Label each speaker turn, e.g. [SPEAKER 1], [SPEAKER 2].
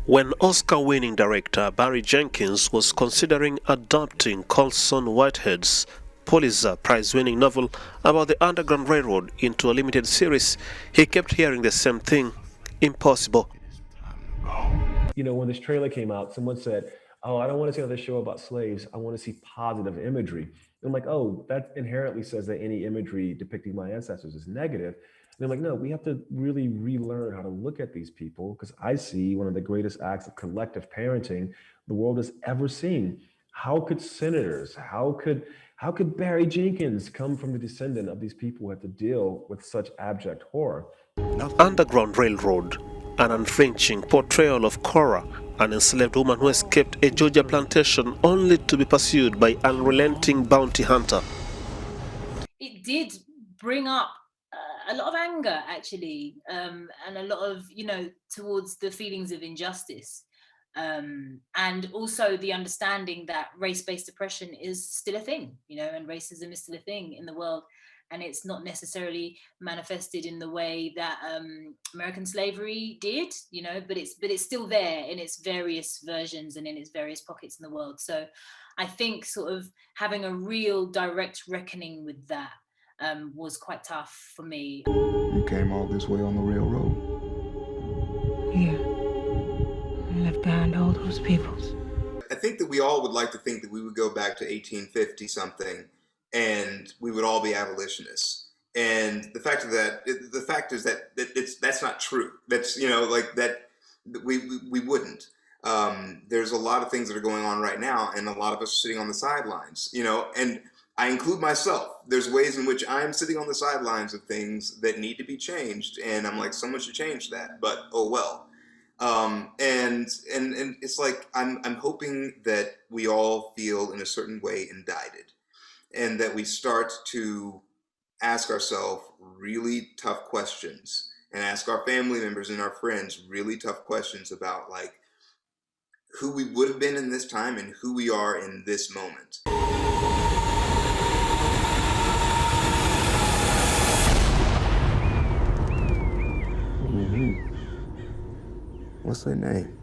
[SPEAKER 1] When Oscar-winning director Barry Jenkins was considering adapting Colson Whitehead's Pulitzer Prize-winning novel about the Underground Railroad into a limited series, he kept hearing the same thing: impossible.
[SPEAKER 2] You know, when this trailer came out, someone said, "Oh, I don't want to see another show about slaves. I want to see positive imagery." And I'm like, "Oh, that inherently says that any imagery depicting my ancestors is negative." And they're like, "No, we have to really relearn how to look at these people because I see one of the greatest acts of collective parenting the world has ever seen. How could senators, how could Barry Jenkins come from the descendant of these people who had to deal with such abject horror?"
[SPEAKER 1] Underground Railroad, an unflinching portrayal of Cora, an enslaved woman who escaped a Georgia plantation only to be pursued by an unrelenting bounty hunter.
[SPEAKER 3] It did bring up a lot of anger, actually, and a lot of, towards the feelings of injustice. And also the understanding that race-based oppression is still a thing, and racism is still a thing in the world. And it's not necessarily manifested in the way that American slavery did, but it's still there in its various versions and in its various pockets in the world. So I think sort of having a real direct reckoning with that was quite tough for me.
[SPEAKER 4] You came all this way on the railroad?
[SPEAKER 5] Yeah. I left behind all those peoples.
[SPEAKER 6] I think that we all would like to think that we would go back to 1850 something and we would all be abolitionists. And the fact is that that's not true. That's, like that we wouldn't. There's a lot of things that are going on right now, and a lot of us are sitting on the sidelines, and I include myself. There's ways in which I'm sitting on the sidelines of things that need to be changed, and I'm like, someone should change that, but oh well. And it's like I'm hoping that we all feel in a certain way indicted, and that we start to ask ourselves really tough questions, and ask our family members and our friends really tough questions about like who we would have been in this time and who we are in this moment.
[SPEAKER 4] What's their name?